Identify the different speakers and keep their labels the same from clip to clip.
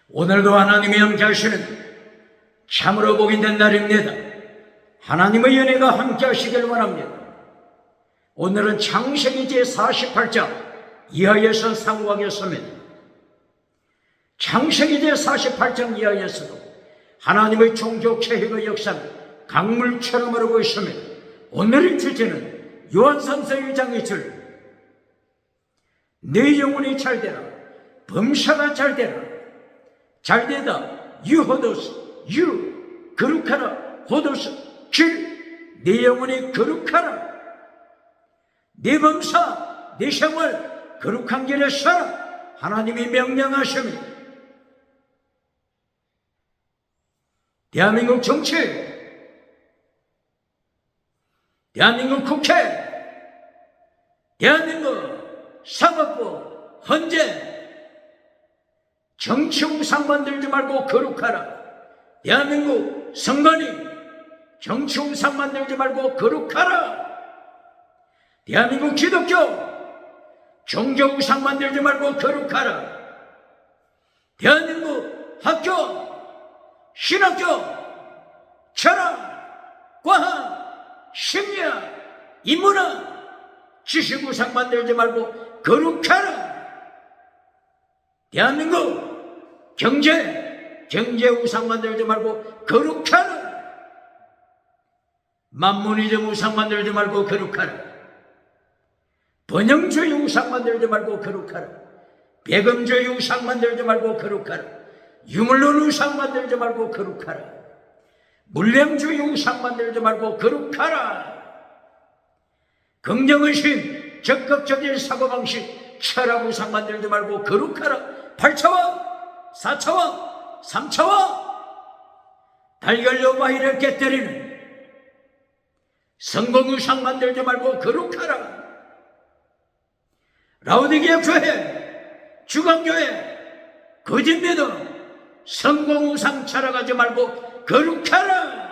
Speaker 1: 오늘도 하나님이 함께 하시는 참으로 복이 된 날입니다. 하나님의 은혜가 함께 하시길 원합니다. 오늘은 창세기 제48장 이하에서 상고하겠습니다. 창세기 제48장 이하에서도 하나님의 종교 계획의 역사는 강물처럼 흐르고 있습니다. 오늘의 주제는 요한삼서 1장 2절 내 영혼이 잘되라 범사가 잘되라 잘되다 유호도스 유 거룩하라 호도스 내 영혼이 거룩하라 내 범사 내 생활 거룩한 길에 살아 하나님이 명령하십니다. 대한민국 정치, 대한민국 국회, 대한민국 사법부, 헌재, 정치 우상 만들지 말고 거룩하라. 대한민국 선관위, 정치 우상 만들지 말고 거룩하라. 대한민국 기독교, 종교 우상 만들지 말고 거룩하라. 대한민국 학교, 신학교, 철학, 과학, 심리학, 인문학, 지식우상 만들지 말고 거룩하라. 대한민국 경제우상 만들지 말고 거룩하라. 만문이점 우상 만들지 말고 거룩하라. 번영주의 우상 만들지 말고 거룩하라. 배금주의 우상 만들지 말고 거룩하라. 유물론 우상 만들지 말고 거룩하라. 물량주의 우상 만들지 말고 거룩하라. 긍정의식, 적극적인 사고방식, 철학 우상 만들지 말고 거룩하라. 8차원, 4차원, 3차원 달걀로 바위를 깨뜨리는 성공 우상 만들지 말고 거룩하라. 라오디게아 교회, 주강교회, 거짓 믿음, 성공 우상 찾아가지 말고 거룩하라.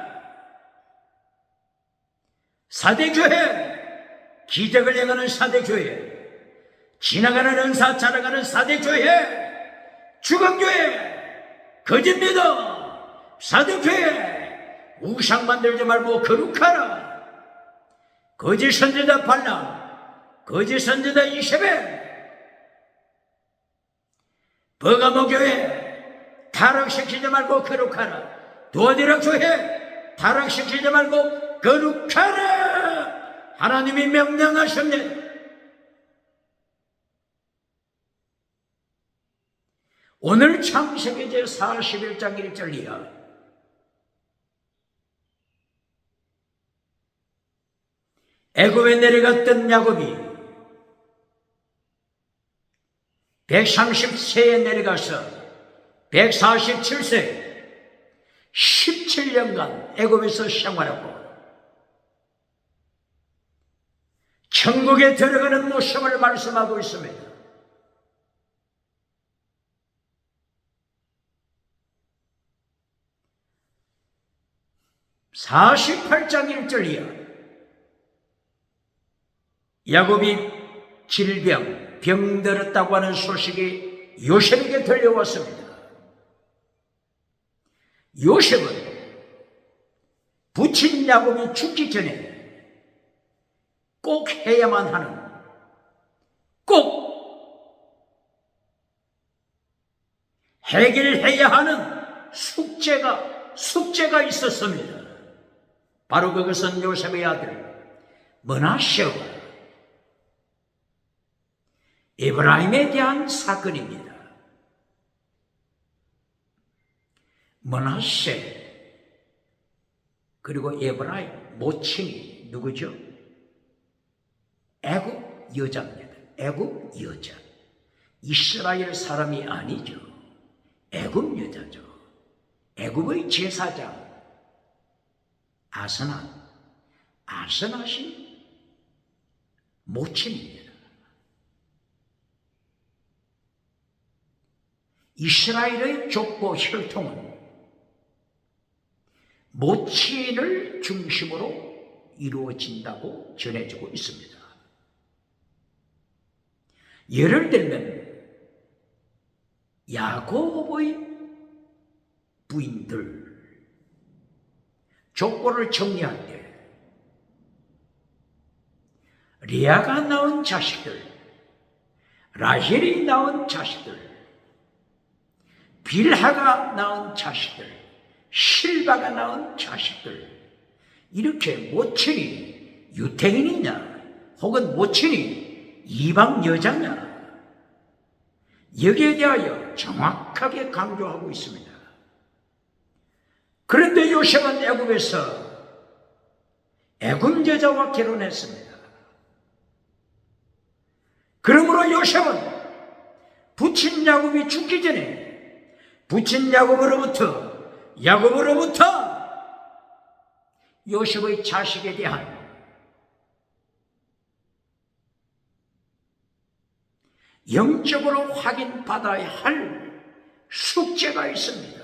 Speaker 1: 사대교회, 기적을 행하는 사대교회, 지나가는 은사 찾아가는 사대교회, 주강교회, 거짓 믿음, 사대교회, 우상 만들지 말고 거룩하라. 거짓 선지자 발람, 거짓 선지자 이세벨, 버가모 교회 타락시키지 말고 거룩하라. 도어디라 교회 타락시키지 말고 거룩하라. 하나님이 명령하십니다. 오늘 창세기 제41장 1절 이하 애굽에 내려갔던 야곱이 130세에 내려가서 147세 17년간 애굽에서 생활하고 천국에 들어가는 모습을 말씀하고 있습니다. (48장 1절) 이하 야곱이 병들었다고 하는 소식이 요셉에게 들려왔습니다. 요셉은 부친 야곱이 죽기 전에 꼭 해야만 하는, 꼭 해결해야 하는 숙제가 있었습니다. 바로 그것은 요셉의 아들 므낫세와 에브라임에 대한 사건입니다. 므낫세 그리고 에브라임 모친이 누구죠? 애굽 여자입니다. 애굽 여자. 이스라엘 사람이 아니죠. 애굽 여자죠. 애굽의 제사장 아스낫이 모친입니다. 이스라엘의 족보 혈통은 모친을 중심으로 이루어진다고 전해지고 있습니다. 예를 들면 야곱의 부인들, 족보를 정리할 때 리아가 낳은 자식들, 라헬이 낳은 자식들, 빌하가 낳은 자식들, 실바가 낳은 자식들, 이렇게 모친이 유태인이냐 혹은 모친이 이방 여자냐, 여기에 대하여 정확하게 강조하고 있습니다. 그런데 요셉은 애굽에서 애굽 여자와 결혼했습니다. 그러므로 요셉은 부친 야곱이 죽기 전에 부친 야곱으로부터 요셉의 자식에 대한 영적으로 확인받아야 할 숙제가 있습니다.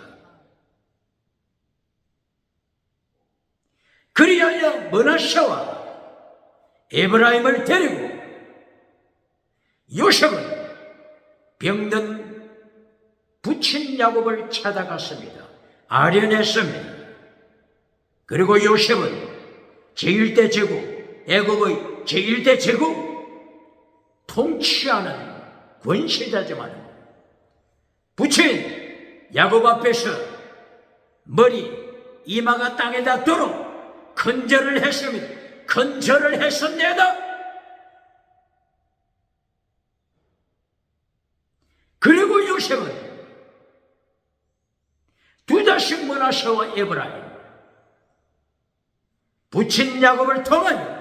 Speaker 1: 그리하여 므낫세와 에브라임을 데리고 요셉은 병든 부친 야곱을 찾아갔습니다. 아련했습니다. 그리고 요셉은 제1대 제국, 애굽의 제1대 제국 통치하는 권세자지만 부친 야곱 앞에서 머리, 이마가 땅에 닿도록 큰절을 했습니다. 큰절을 했습니다. 그리고 요셉은 두 자식 므낫세와 에브라임, 부친 야곱을 통하여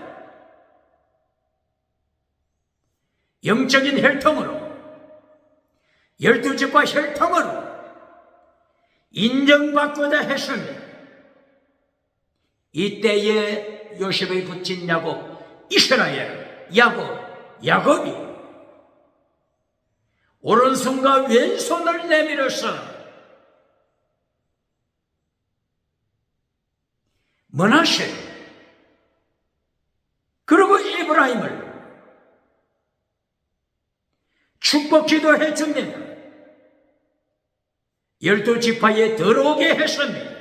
Speaker 1: 영적인 혈통으로, 12집과 혈통으로 인정받고자 했습니다. 이때에 요셉의 부친 야곱, 이스라엘, 야곱이 오른손과 왼손을 내밀어서 므낫세 그리고 에브라임을 축복기도 해줍니다. 12지파에 들어오게 했습니다.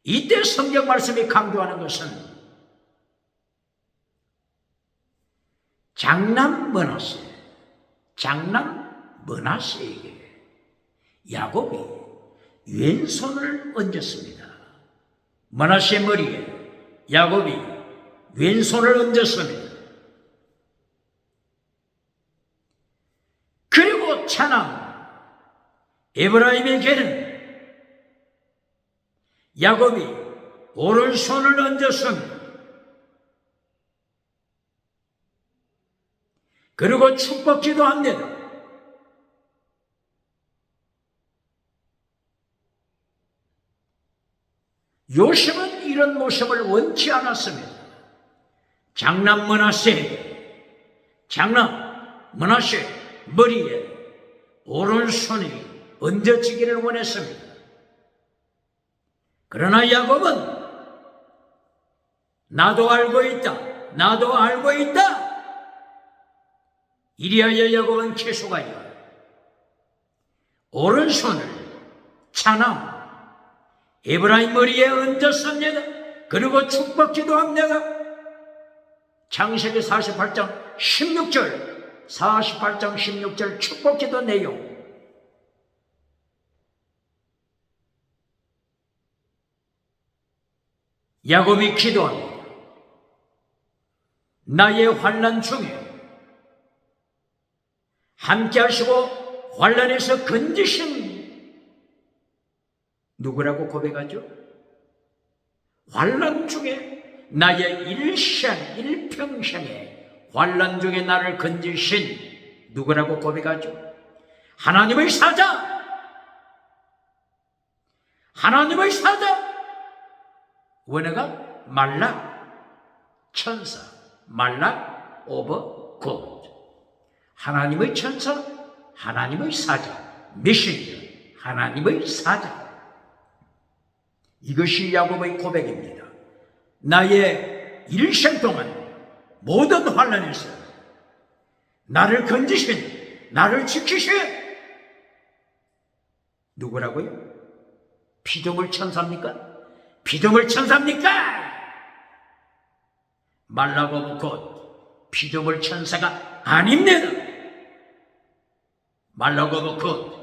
Speaker 1: 이때 성경 말씀이 강조하는 것은 장남 므낫세에게 야곱이 왼손을 얹었습니다. 므낫세 머리에 야곱이 왼손을 얹었습니다. 그리고 차남 에브라임에게는 야곱이 오른손을 얹었습니다. 그리고 축복기도 합니다. 요셉은 이런 모습을 원치 않았습니다. 장남 므낫세 머리에 오른손이 얹어지기를 원했습니다. 그러나 야곱은 나도 알고 있다. 이리하여 야곱은 계속하여 오른손을 차남 에브라임 머리에 얹었습니다. 그리고 축복기도 합니다. 창세기 48장 16절 축복기도 내용. 야곱이 기도합니다. 나의 환난 중에 함께 하시고 환난에서 건지신 누구라고 고백하죠? 환난 중에 나의 일평생에 환난 중에 나를 건지신 누구라고 고백하죠? 하나님의 사자 원어가 말락 천사, 말락 오버 곧, 하나님의 천사, 하나님의 사자, 메신저, 하나님의 사자. 이것이 야곱의 고백입니다. 나의 일생 동안 모든 환난에서 나를 건지신, 나를 지키신 누구라고요? 피조물 천사입니까? 피조물 천사입니까? 말라고 하면 곧 피조물 천사가 아닙니다. 말라고 하면 곧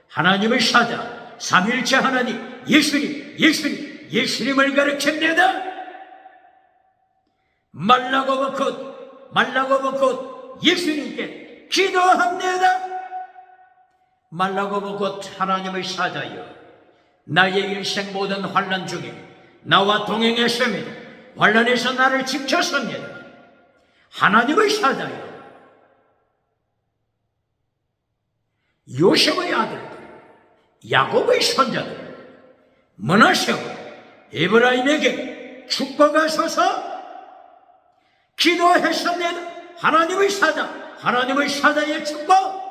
Speaker 1: 하나님의 사자 삼위일체 하나님 예수님을 가르칩니다. 말라고 하면 곧 예수님께 기도합니다. 말라고 하면 곧 하나님의 사자여, 나의 일생 모든 환난 중에 나와 동행했습니다. 환난에서 나를 지켰습니다. 하나님의 사자여, 요셉의 아들들, 야곱의 손자들, 므낫세와 에브라임에게 축복하소서. 기도했습니다. 하나님의 사자의 축복.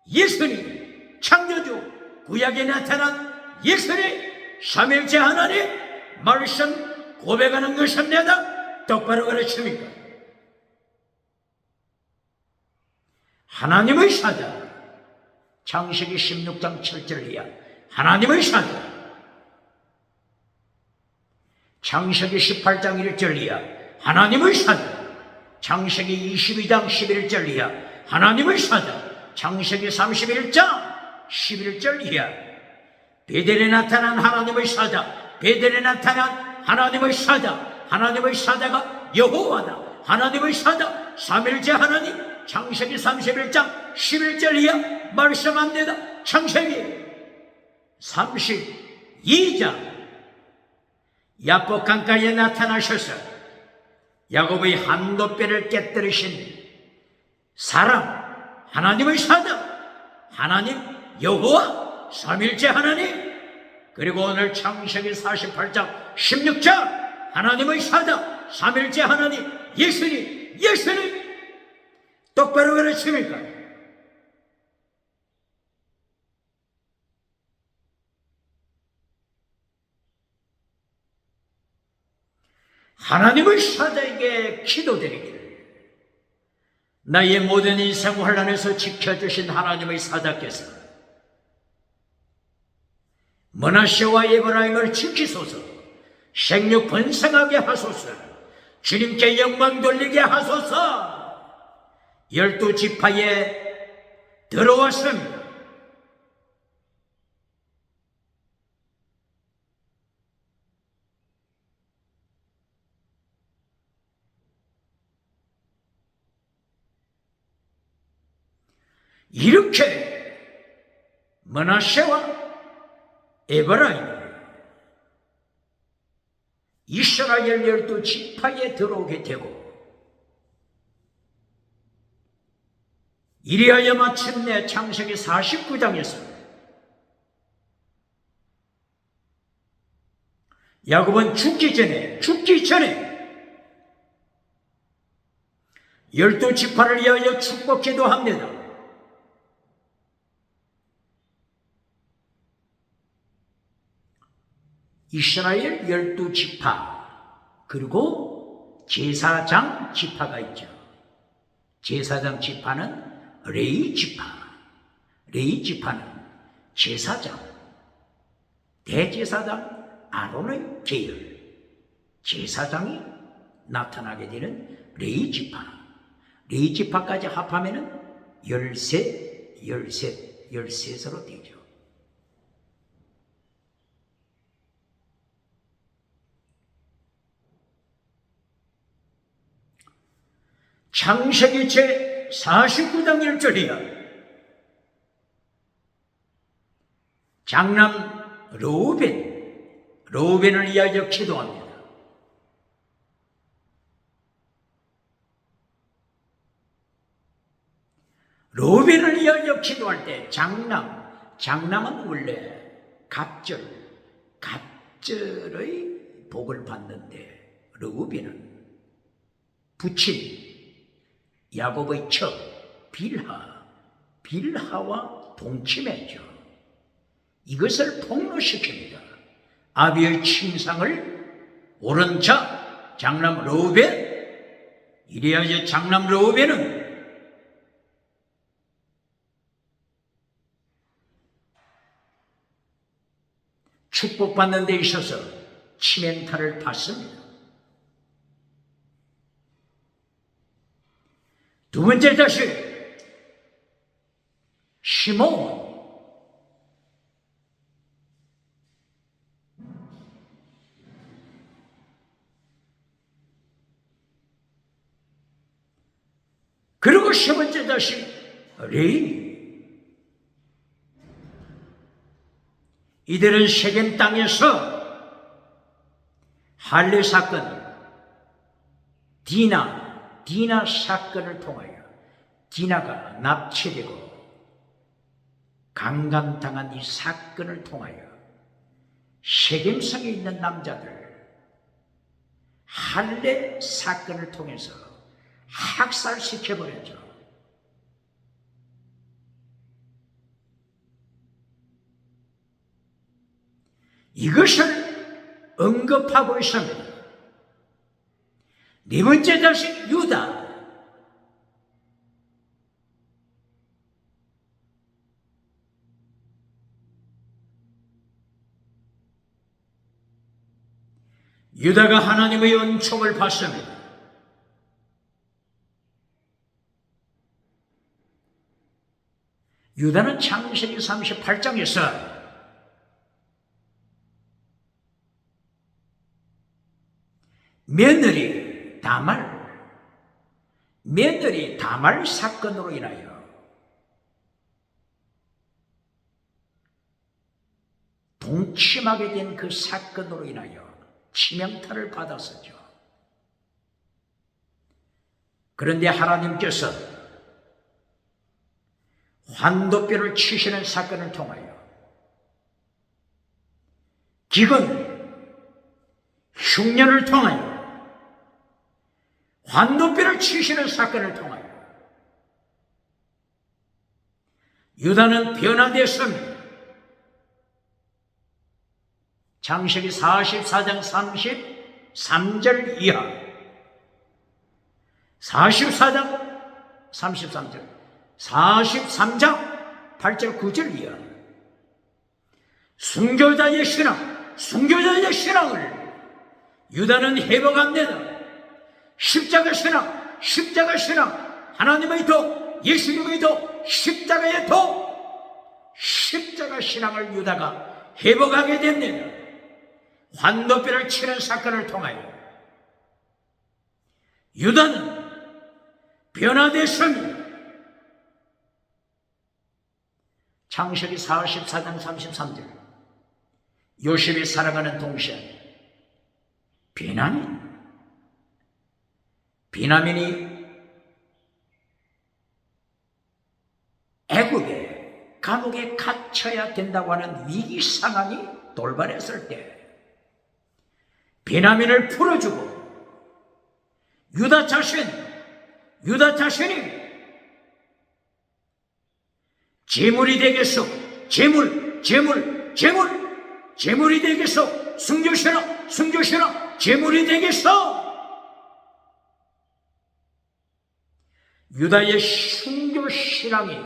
Speaker 1: 예수님, 창조주, 구약에 나타난 예수님, 삼위일체 하나님 말씀 고백하는 것입니다. 똑바로 가르칩니까? 하나님의 사자, 창세기 16장 7절 이하 하나님의 사자, 창세기 18장 1절 이하 하나님의 사자, 창세기 22장 11절 이하 하나님의 사자, 창세기 31장 11절 이하 베델에 나타난 하나님의 사자, 베델에 나타난 하나님의 사자, 하나님의 사자가 여호와다. 하나님의 사자 삼위일체 하나님, 창세기 31장 11절 이하 말씀합니다. 창세기 32장 야복 강가에 나타나셔서 야곱의 한도뼈를 깨뜨리신 사람, 하나님의 사자, 하나님 여호와 삼위일체 하나님, 그리고 오늘 창세기 48장 16절 하나님의 사자 삼위일체 하나님 예수님 똑바로 가르칩니까? 하나님의 사자에게 기도드리기를, 나의 모든 인생 환난에서 지켜주신 하나님의 사자께서 므낫세와 에브라임을 지키소서. 생육 번성하게 하소서. 주님께 영광 돌리게 하소서. 12지파에 들어왔습니다. 이렇게 므낫세와 에브라임, 이스라엘 12지파에 들어오게 되고, 이리하여 마침내 창세기 49장에서 야곱은 죽기 전에 12지파를 위하여 축복 기도합니다. 이스라엘 12지파, 그리고 제사장 지파가 있죠. 제사장 지파는 레위 지파는 제사장, 대제사장 아론의 계열, 제사장이 나타나게 되는 레위 지파까지 합하면은 13서로 되죠. 창세기 제 49장 1절이야. 장남 르우벤을 위하여 기도합니다. 르우벤을 위하여 기도할 때 장남은 원래 갑절의 복을 받는데, 르우벤은 부친 야곱의 척 빌하와 동침했죠. 이것을 폭로시킵니다. 아비의 침상을 오른 자 장남 르우벤, 이리하여 장남 르우벤은 축복받는 데 있어서 치명타를 받습니다. 두 번째 자식 시몬. 그리고 세 번째 자식 레위. 이들은 세겜 땅에서 할례 사건, 디나 사건을 통하여 디나가 납치되고 강간당한 이 사건을 통하여 세겜성에 있는 남자들 할례 사건을 통해서 학살시켜버렸죠. 이것을 언급하고 있습니다. 네 번째 자식 유다. 유다가 하나님의 은총을 받습니다. 유다는 창세기 38장에서 며느리 다말 사건으로 인하여 동침하게 된 그 사건으로 인하여 치명타를 받았었죠. 그런데 하나님께서 환도뼈를 치시는 사건을 통하여 기근, 흉년을 통하여 환도뼈를 치시는 사건을 통하여 유다는 변화되었습니다. 창세기 44장 33절 이하, 44장 33절, 43장 8절 9절 이하, 순교자의 신앙을 유다는 회복합니다. 십자가 신앙, 하나님의 도, 예수님의 도, 십자가의 도, 십자가 신앙을 유다가 회복하게 됩니다. 환도뼈를 치는 사건을 통하여 유다는 변화됐습니다. 창세기 44장 33절, 요셉이 살아가는 동시에 비냐민이 애굽의 감옥에 갇혀야 된다고 하는 위기 상황이 돌발했을 때 비냐민을 풀어주고 유다 자신이 재물이 되겠소. 재물이 되겠소. 순교신앙 재물이 되겠소. 유다의 순교신앙이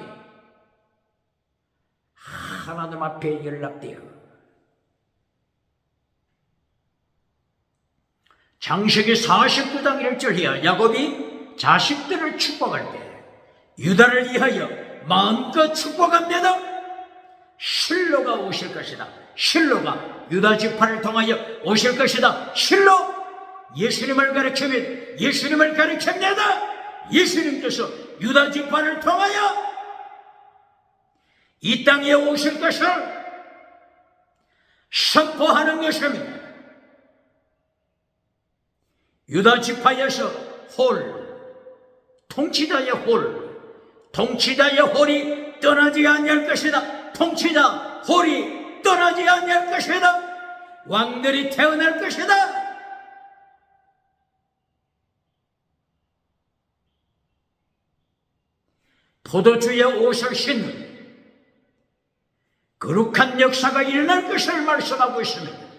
Speaker 1: 하나님 앞에 연락되어 창세기 49장 1절 이하 야곱이 자식들을 축복할 때 유다를 위하여 마음껏 축복합니다. 실로가 오실 것이다. 실로가 유다 지파를 통하여 오실 것이다. 실로 예수님을 가리킵니다. 예수님께서 유다 지파를 통하여 이 땅에 오실 것을 선포하는 것입니다. 유다 지파에서 통치자의 홀이 떠나지 아니할 것이다. 통치자 홀이 떠나지 아니할 것이다. 왕들이 태어날 것이다. 포도주에 옷을 신는 거룩한 역사가 일어날 것을 말씀하고 있습니다.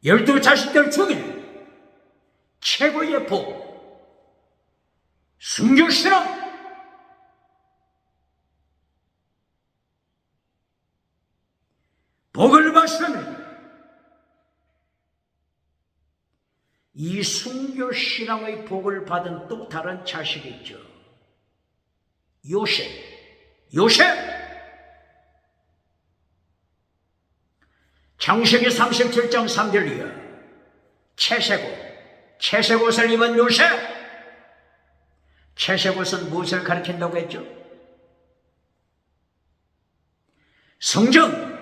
Speaker 1: 열두 자식들 중에 최고의 복, 순교신앙, 복을 받습니다. 이 순교신앙의 복을 받은 또 다른 자식이 있죠. 요셉. 창세기 37장 3절 이하 채색옷을 입은 요셉. 채색옷은 무엇을 가리킨다고 했죠? 성전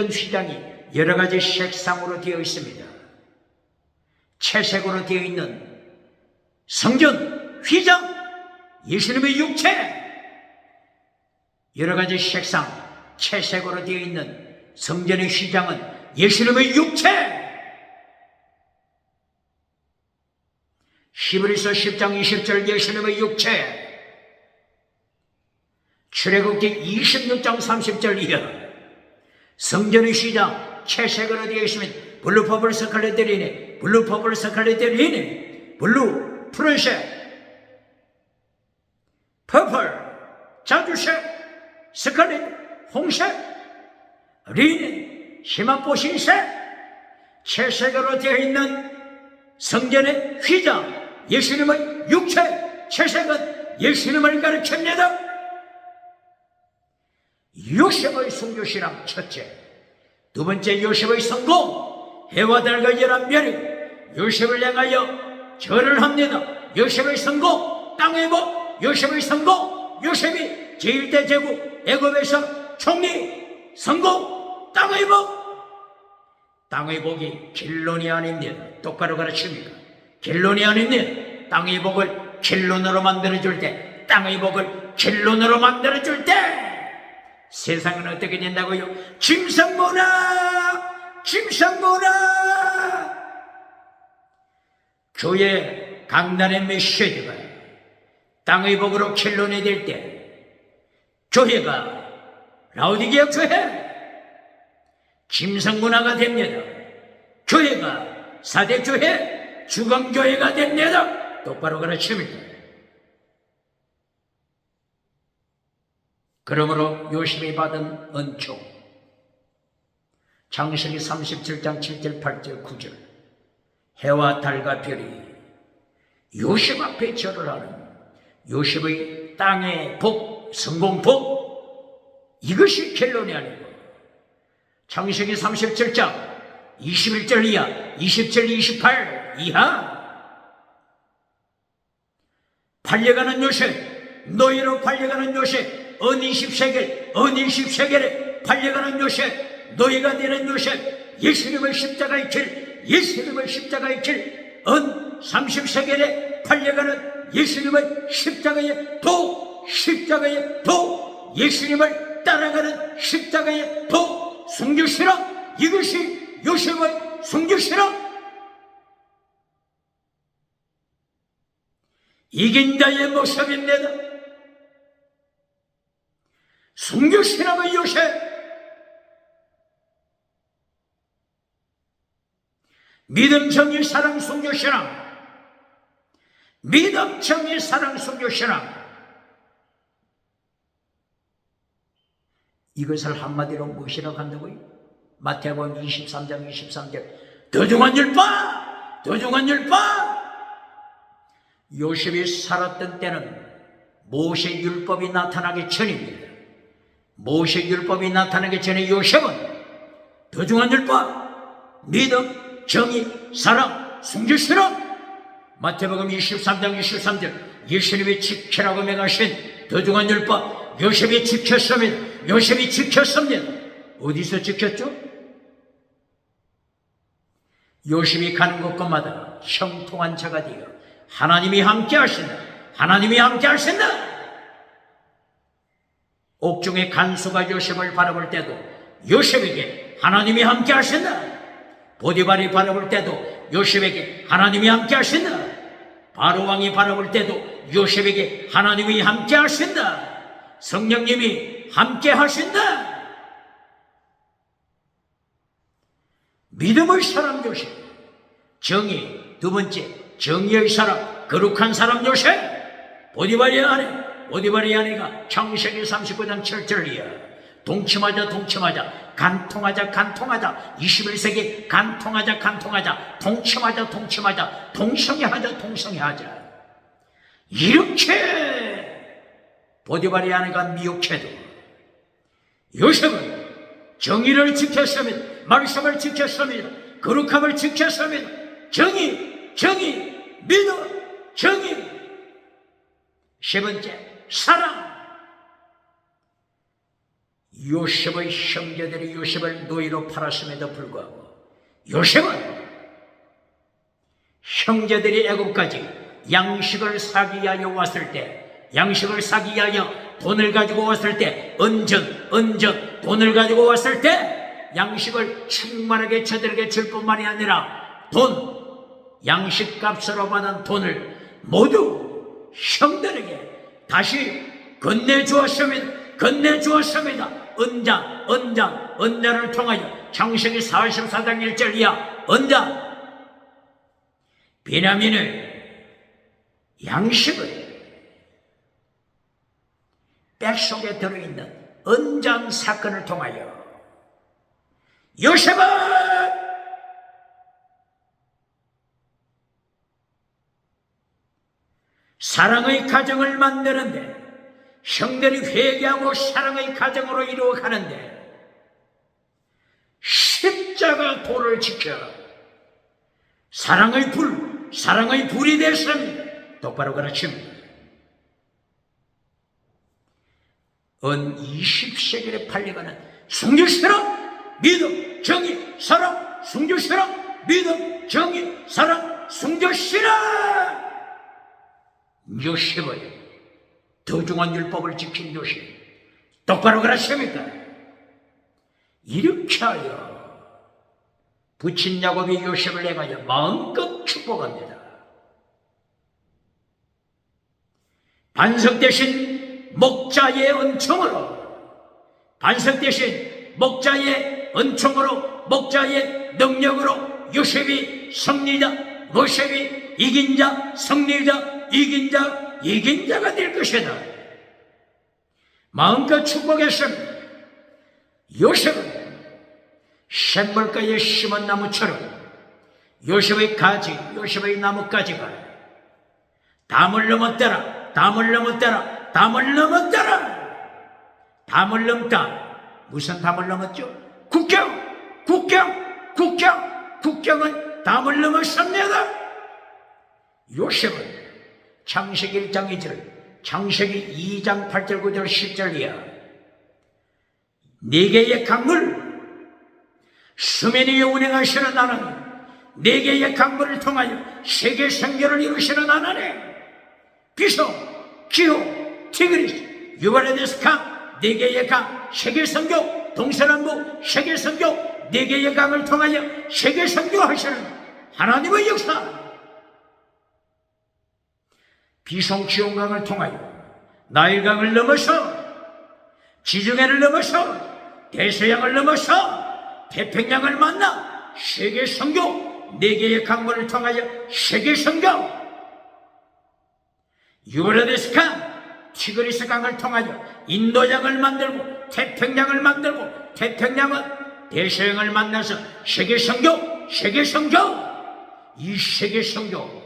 Speaker 1: 휘장이 여러 가지 색상으로 되어 있습니다. 채색으로 되어 있는 성전 휘장, 예수님의 육체, 여러 가지 색상, 채색으로 되어 있는 성전의 휘장은 예수님의 육체. 히브리서 10장 20절 예수님의 육체. 출애굽기 26장 30절 이하 성전의 휘장 채색으로 되어 있으면 블루 퍼플 스칼렛 리넨, 블루 푸른색, 퍼플 자주색, 스칼렛 홍색, 리넨 희망보신색, 채색으로 되어 있는 성전의 휘장 예수님의 육체. 채색은 예수님을 가리킵니다. 요셉의 순교신앙 첫째. 두 번째, 요셉의 성공. 해와 달과 11별이 요셉을 향하여 절을 합니다. 요셉의 성공, 땅의 복. 요셉의 성공, 요셉이 제1대 제국 애굽에서 총리 성공, 땅의 복. 땅의 복이 길론이 아닙니다. 똑바로 가르칩니다. 길론이 아닙니다. 땅의 복을 길론으로 만들어줄 때, 땅의 복을 길론으로 만들어줄 때 세상은 어떻게 된다고요? 짐승보나 교회 강단의 메시지가 땅의 복으로 길론이 될 때 교회가 라오디게아 교회 짐승문화가 됩니다. 교회가 사대교회 주광교회가 됩니다. 똑바로 가르칩니다. 그러므로 요셉이 받은 은총, 창세기 37장 7절 8절 9절 해와 달과 별이 요셉 앞에 절을 하는 요셉의 땅의 복, 성공복, 이것이 결론이 아니고 창세기 37장 21절 이하 27, 28 이하 팔려가는 요셉, 노예로 팔려가는 요셉, 은 20세겔에 팔려가는 요셉, 노예가 되는 요셉, 예수님의 십자가의 길, 은 30세겔에 팔려가는 예수님의 십자가의 도, 예수님을 따라가는 십자가의 도, 순교신앙, 이것이 요셉의 순교신앙. 이긴 자의 모습입니다. 순교신앙의 요셉, 믿음, 정의, 사랑, 순교신앙, 믿음, 정의, 사랑, 순교신앙. 이것을 한마디로 무엇이라고 한다고요? 마태복음 23장 23절 도중한 율법. 요셉이 살았던 때는 모세 율법이 나타나기 전입니다. 모세 율법이 나타나기 전에 요셉은 도중한 율법, 믿음, 정의, 사랑, 순교신앙. 마태복음 23장 23절 예수님이 지키라고 명하신 도중한 율법 요셉이 지켰습니다. 어디서 지켰죠? 요셉이 가는 곳곳마다 형통한 자가 되어 하나님이 함께 하신다. 옥중의 간수가 요셉을 바라볼 때도 요셉에게 하나님이 함께 하신다. 보디발이 바라볼 때도 요셉에게 하나님이 함께 하신다. 바로왕이 바라볼 때도 요셉에게 하나님이 함께 하신다. 성령님이 함께 하신다. 믿음의 사람 요셉, 정의, 두 번째 정의의 사람 거룩한 사람 요셉, 보디발의 아내, 보디발의 아내가 창세기 39장 7절이야. 동침하자 동침하자, 간통하자 간통하자, 21세기 간통하자 간통하자, 동침하자 동침하자, 동성애하자 동성애하자. 이렇게 보디발의 아내가 미혹해도 요셉은 정의를 지켰습니다. 말씀을 지켰습니다. 거룩함을 지켰습니다. 정의, 믿음, 정의. 세 번째, 사랑. 요셉의 형제들이 요셉을 노예로 팔았음에도 불구하고 요셉은 형제들이 애굽까지 양식을 사기 위하여 왔을 때, 양식을 사기 위하여 돈을 가지고 왔을 때, 은전 돈을 가지고 왔을 때 양식을 충만하게 저들에게 줄 뿐만이 아니라 양식 값으로 받은 돈을 모두 형들에게 다시 건네주었습니다. 은자를 통하여 창세기 44장 1절 이하 은자, 베냐민의 양식을 뱃속에 들어있는 은장 사건을 통하여 요셉은 사랑의 가정을 만드는데, 형들이 회개하고 사랑의 가정으로 이루어가는데 십자가 도를 지켜 사랑의 불이 됐습니다. 똑바로 가르칩니다. 은 20세겔에 팔려가는 순교시랑 믿음, 정의, 사랑, 순교시랑 믿음, 정의, 사랑, 순교시랑. 요셉은 더중한 율법을 지킨 요셉, 똑바로 가르칩니까? 이렇게 하여 부친 야곱이 요셉을 내가여 마음껏 축복합니다. 반석 대신 목자의 은총으로, 목자의 능력으로 요셉이 승리자, 모셉이 이긴 자, 승리자, 이긴 자가 될 것이다. 마음껏 축복했습니다. 요셉은 샘물가에 심은 나무처럼 요셉의 가지, 요셉의 나뭇가지가 담을 넘었더라. 담을 넘다. 무슨 담을 넘었죠? 국경은 담을 넘었습니다. 요셉은 창세기 1장 2절, 창세기 2장 8절 9절 10절이야. 네 개의 강물, 수면 위에 운행하시는 하나님, 네 개의 강물을 통하여 세계 선교를 이루시는 하나님, 비송, 기호, 티그리스, 유바레데스 강, 네 개의 강, 세계 선교, 동서남북 세계 선교, 네 개의 강을 통하여 세계 선교하시는 하나님의 역사. 비송 지온강을 통하여 나일강을 넘어서 지중해를 넘어서 대서양을 넘어서 태평양을 만나 세계 선교, 네 개의 강물을 통하여 세계 선교. 유브라데스 강, 티그리스 강을 통하여 인도양을 만들고 태평양을 만들고, 태평양은 대서양을 만나서 세계 선교. 이 세계 선교,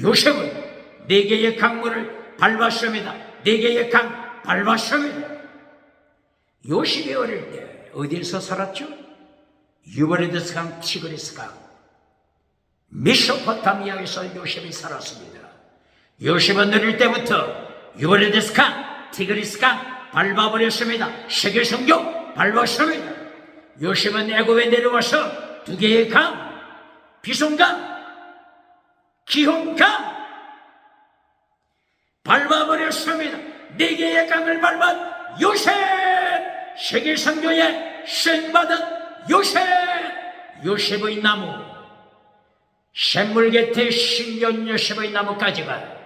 Speaker 1: 요셉은 네 개의 강물을 밟았습니다. 네 개의 강 밟았습니다. 요셉이 어릴 때 어디에서 살았죠? 유브라데스 강, 티그리스 강, 메소포타미아에서 요셉이 살았습니다. 요셉은 어릴 때부터 유브라데스 강, 티그리스 강 밟아버렸습니다. 세계 선교 밟았습니다. 요셉은 애굽에 내려와서 두 개의 강, 비송강, 기홈강 밟아버렸습니다. 네 개의 강을 밟은 요셉, 세계 선교에 쓰임받은 요셉의 나무, 샘물 곁에 신전 요셉의 나무까지가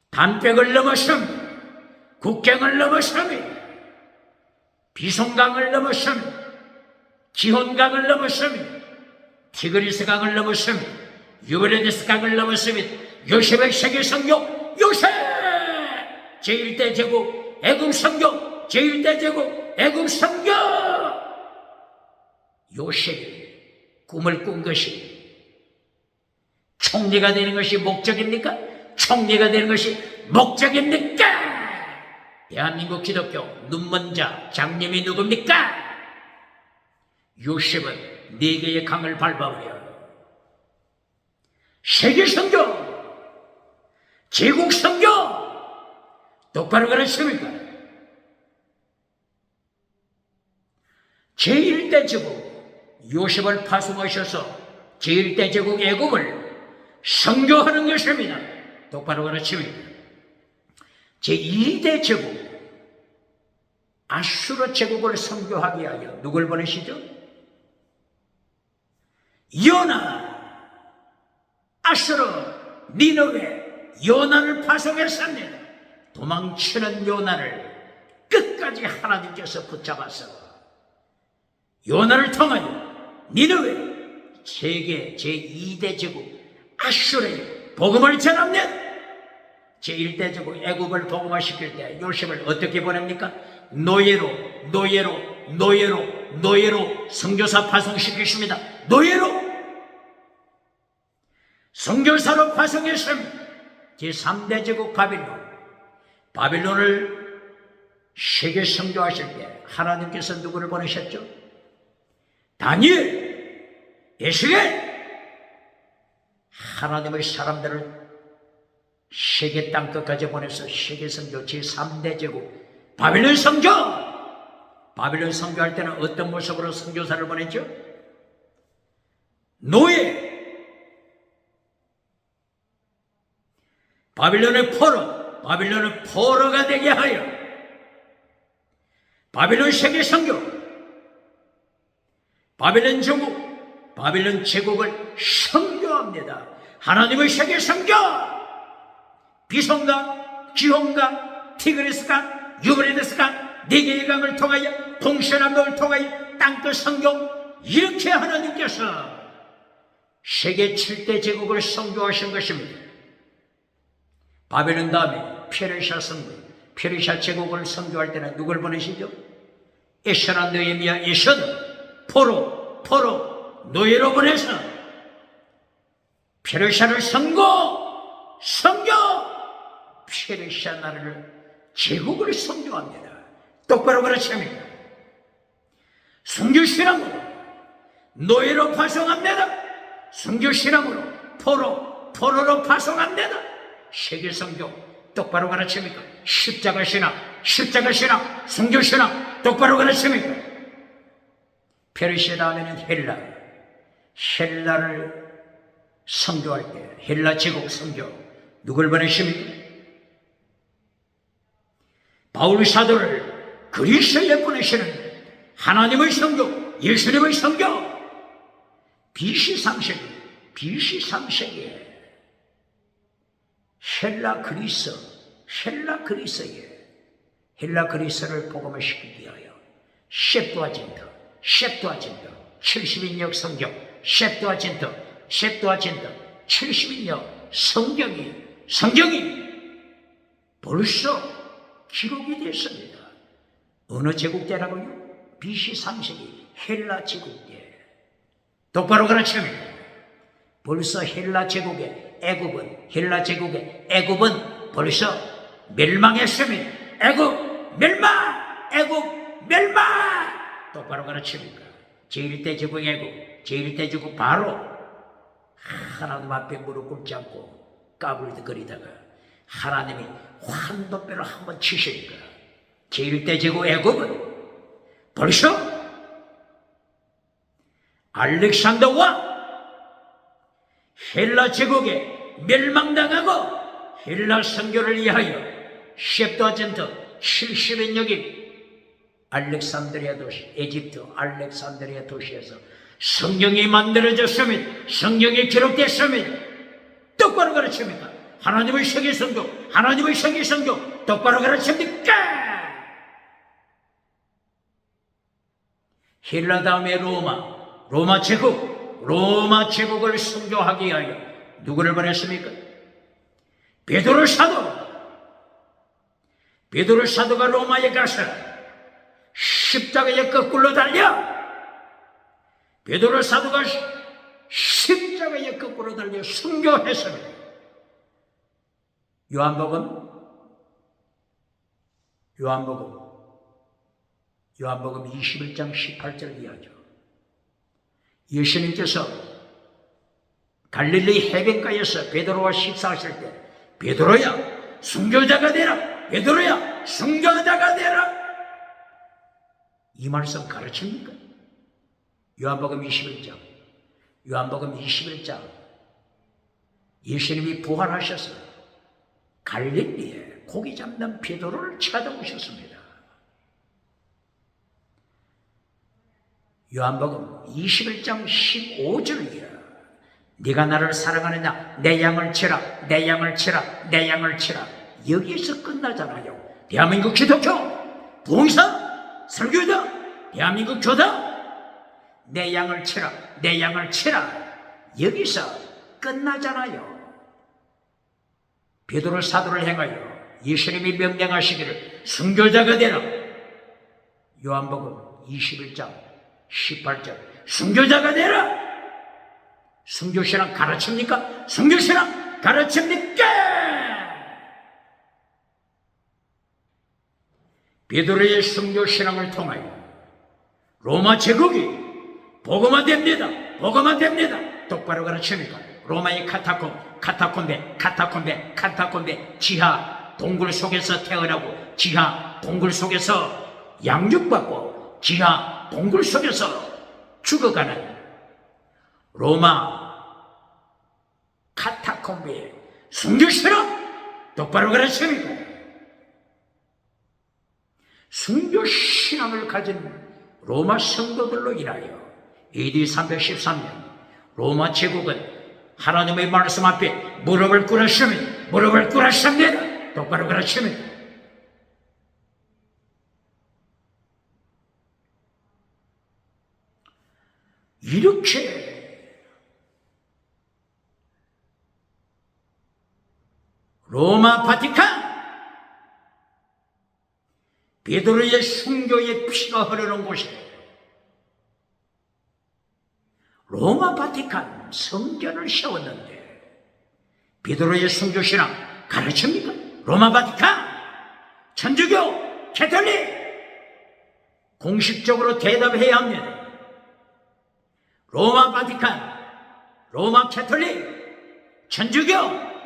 Speaker 1: 담백을 넘었습니다. 국경을 넘었습니다. 비송강을 넘었습니다. 기혼강을 넘었습니다. 티그리스 강을 넘었습니다. 유브라데스 강을 넘었으면 요셉의 세계 성경, 요셉 제1대 제국 애굽 성경, 제1대 제국 애굽 성경. 요셉이 꿈을 꾼 것이 총리가 되는 것이 목적입니까? 총리가 되는 것이 목적입니까? 대한민국 기독교 눈먼 자 장님이 누굽니까? 요셉은 4개의 강을 밟아버려. 세계 성경, 제국 성경 똑바로 가르칩니까? 제1대 제국 요셉을 파송하셔서 제1대 제국 애국을 선교하는 것입니다. 똑바로 가르칩니다. 제2대 제국 아수르 제국을 선교하기 위하여 누굴 보내시죠? 요나, 아수르, 니느웨, 요나를 파송했습니다. 도망치는 요나를 끝까지 하나님께서 붙잡아서 요나를 통하여 니느웨 세계 제2대 제국 아수르에 복음을 전합니다. 제1대 제국 애국을 복음화시킬 때 요셉을 어떻게 보냅니까? 노예로 선교사 파송시키십니다. 노예로 선교사로 파송했습니다. 제3대 제국 바빌론을 세계 선교하실 때 하나님께서 누구를 보내셨죠? 다니엘, 에스겔. 하나님의 사람들을 세계 땅끝까지 보내서 세계 선교 제3대 제국 바빌론 선교. 바빌론 선교할 때는 어떤 모습으로 선교사를 보냈죠? 노예, 바빌론의 포로가 되게 하여 바빌론 세계 선교, 바빌론 제국을 선교합니다. 하나님의 세계 선교. 비송강, 기홈강, 티그리스강, 유브라데스강 4개의 강을 통하여 동서남북을 통하여 땅끝 성경 이렇게 하나님께서 세계 7대 제국을 선교하신 것입니다. 바벨론 다음에 페르시아 제국을 선교할 때는 누굴 보내시죠? 에스라, 느헤미야, 에서드, 포로, 노예로 보내서 페르시아를 선교. 페르시아 나라를 제국을 선교합니다. 똑바로 가르칩니다. 순교신앙으로 노예로 파송합니다. 순교신앙으로 포로로 파송합니다. 세계 선교 똑바로 가르칩니까? 십자가 신앙, 순교신앙 똑바로 가르칩니까? 페르시아 다음에는 헬라를 선교할 때 헬라 제국 선교 누굴 보내십니까? 바울 사도를 그리스도에 보내시는 하나님의 선교, 예수님의 선교. BC 3세기에 헬라 그리스를 복음을 시키기 위하여 셉투아진트 70인역 성경, 셉투아진트 70인역 성경이 벌써 기록이 됐습니다. 어느 제국 때라고요? BC 3세기 헬라 제국 때. 똑바로 가르칩니다. 벌써 헬라 제국의 애굽은 벌써 멸망했습니다. 애굽 멸망. 똑바로 가르칩니까? 제1대 제국 애굽, 제1대 제국 바로 하나님 앞에 무릎 꿇지 않고 까불거리다가 하나님이 환도뼈를 한번 치시니까 제1대 제국 애굽은 벌써 알렉산더 왕 헬라 제국에 멸망당하고 헬라 선교를 위하여 셉투아진트 70인역이 알렉산드리아 도시, 에집트 알렉산드리아 도시에서 성경이 만들어졌으면 성경이 기록됐으면 똑바로 가르칩니까? 하나님의 세계 선교 똑바로 가르칩니까? 헬라 다음에 로마 제국 로마 제국을 순교하기 위하여 누구를 보냈습니까? 베드로 사도. 베드로 사도가 로마에 가서 십자가에 거꾸로 달려. 베드로 사도가 십자가에 거꾸로 달려 순교했습니다. 요한복음 21장 18절 이하죠. 예수님께서 갈릴리 해변가에서 베드로와 식사하실 때 베드로야 순교자가 되라, 베드로야 순교자가 되라, 이 말씀 가르칩니까? 요한복음 21장 예수님이 부활하셔서 갈릴리에 고기 잡는 베드로를 찾아오셨습니다. 요한복음 21장 15절이야. 네가 나를 사랑하느냐? 내 양을 치라, 내 양을 치라, 내 양을 치라. 여기에서 끝나잖아요. 대한민국 기독교, 부흥사, 설교다, 대한민국 교다, 내 양을 치라, 내 양을 치라. 여기서 끝나잖아요. 베드로 사도를 행하여 예수님이 명령하시기를 순교자가 되라. 요한복음 21장 18절 순교자가 되라. 순교신앙 가르칩니까? 순교신앙 가르칩니까? 베드로의 순교신앙을 통하여 로마 제국이 복음화됩니다. 복음화됩니다. 똑바로 가르칩니까? 로마의 카타콤베 지하 동굴 속에서 태어나고 지하 동굴 속에서 양육받고 지하 동굴 속에서 죽어가는 로마 카타콤베의 순교신앙 똑바로 가르칩니까? 순교신앙을 가진 로마 성도들로 인하여 AD 313년 로마 제국은 하나님의 말씀 앞에 무릎을 꿇었습니다. 무릎을 꿇었습니다. 똑바로 가르칩니다. 이렇게 로마 바티칸 베드로의 순교의 피가 흐르는 곳이에요. 로마 바티칸 성전을 세웠는데 베드로의 순교신앙 가르칩니까? 로마 바티칸 천주교 캐톨릭 공식적으로 대답해야 합니다. 로마 바티칸 로마 캐톨릭 천주교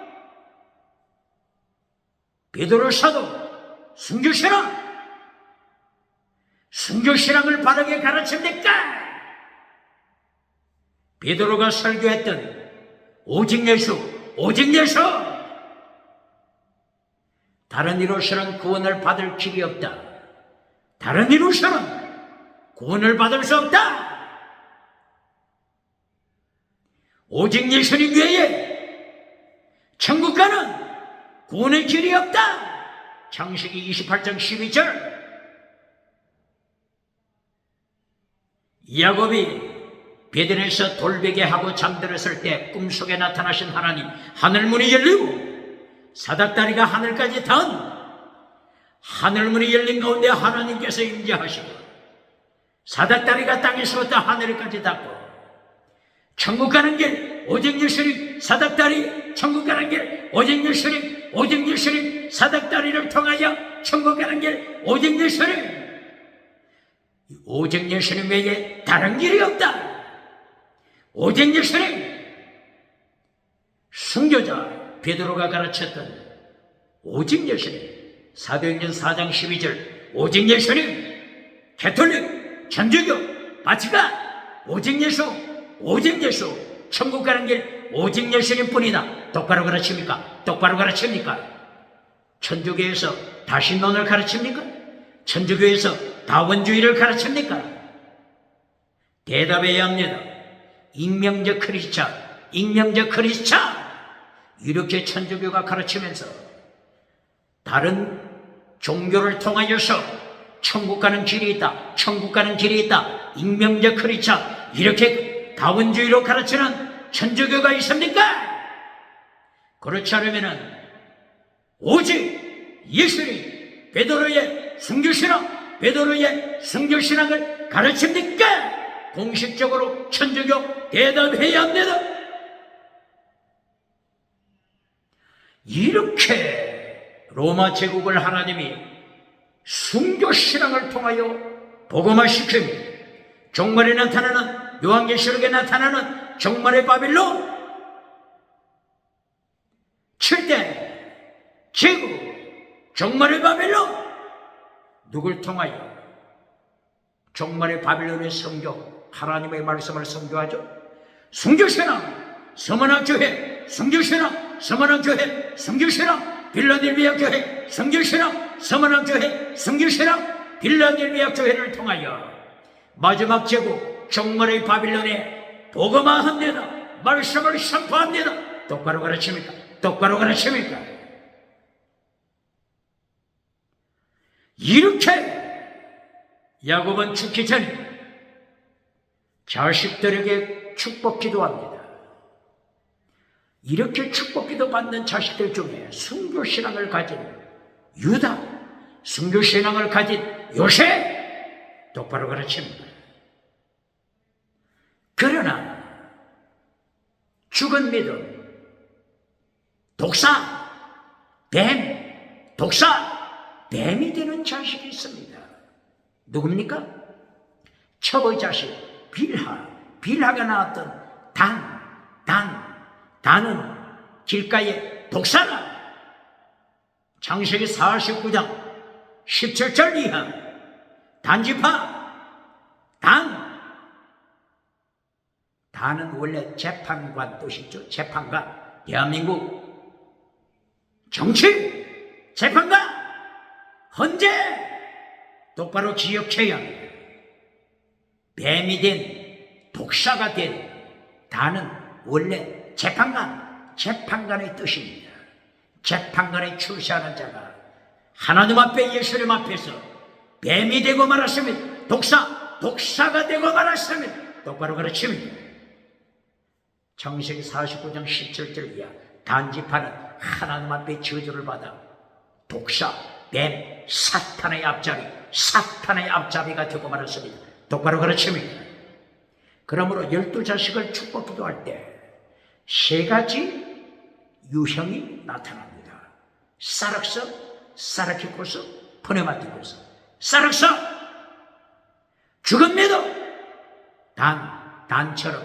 Speaker 1: 베드로 사도 순교신앙을 바르게 가르칩니까? 베드로가 설교했던 오직 예수 다른 이로서는 구원을 받을 길이 없다. 다른 이로서는 구원을 받을 수 없다. 오직 예수님 외에 천국 가는 구원의 길이 없다. 창세기 28장 12절 야곱이 베델에서 돌베개하고 잠들었을 때 꿈속에 나타나신 하나님, 하늘문이 열리고 사닥다리가 하늘까지 닿은 하늘문이 열린 가운데 하나님께서 임재하시고 사닥다리가 땅에서부터 하늘까지 닿고 천국 가는 길 오직 예수님 사닥다리, 천국 가는 길 오직 예수님 사닥다리를 통하여 천국 가는 길 오직 예수님 외에 다른 길이 없다. 오직 예수님. 순교자 베드로가 가르쳤던 오직 예수님, 사도행전 4장 12절 오직 예수님, 캐톨릭, 천주교, 바티칸 오직 예수 천국 가는 길 오직 예수님 뿐이다. 똑바로 가르칩니까? 똑바로 가르칩니까? 천주교에서 다신론을 가르칩니까? 천주교에서 다원주의를 가르칩니까? 대답해야 합니다. 익명적 크리스찬 이렇게 천주교가 가르치면서 다른 종교를 통하여서 천국 가는 길이 있다 익명적 크리스찬 이렇게 다원주의로 가르치는 천주교가 있습니까? 그렇지 않으면 오직 예수님 베드로의 성교신앙, 베드로의 성교신앙을 가르칩니까? 공식적으로 천주교 대답해야 합니다. 이렇게 로마 제국을 하나님이 순교신앙을 통하여 복음화시킵니다. 종말에 나타나는, 요한계시록에 나타나는 종말의 바빌론, 7대 제국 종말의 바빌론, 누굴 통하여 종말의 바빌론의 선교, 하나님의 말씀을 선교하죠? 순교신앙 서머나교회, 순교신앙 서머나교회, 순교신앙 빌라델비아 교회, 순교신앙 서머나교회, 순교신앙 빌라델비아 교회를 통하여 마지막 제국 종말의 바빌론에 복음화합니다. 말씀을 선포합니다. 똑바로 가르칩니까? 똑바로 가르칩니까? 이렇게 야곱은 죽기 전에 자식들에게 축복 기도합니다. 이렇게 축복 기도 받는 자식들 중에 순교신앙을 가진 유다, 순교신앙을 가진 요셉, 똑바로 가르칩니다. 그러나 죽은 믿음, 독사, 뱀, 독사, 뱀이 되는 자식이 있습니다. 누굽니까? 첩의 자식 빌하, 빌하가 낳았던 단은 길가의 독사라. 창세기 49장 17절 이하 단지파 단은 원래 재판관 뜻이죠. 재판관, 대한민국 정치 재판관, 헌재 똑바로 기억해야 합니다. 뱀이 된, 독사가 된 단은 원래 재판관의 뜻입니다. 재판관에 출세하는 자가 하나님 앞에, 예수님 앞에서 뱀이 되고 말았으면, 독사가 되고 말았으면 똑바로 가르칩니다. 창세기 49장 17절 이하 단지파는 하나님 앞에 저주를 받아 독사, 뱀, 사탄의 앞잡이가 되고 말았습니다. 똑바로 가르칩니다. 그러므로 12자식을 축복 기도할 때 3가지 유형이 나타납니다. 사락서, 사라키코스, 포네마티코스. 사락서, 죽은 믿음, 단처럼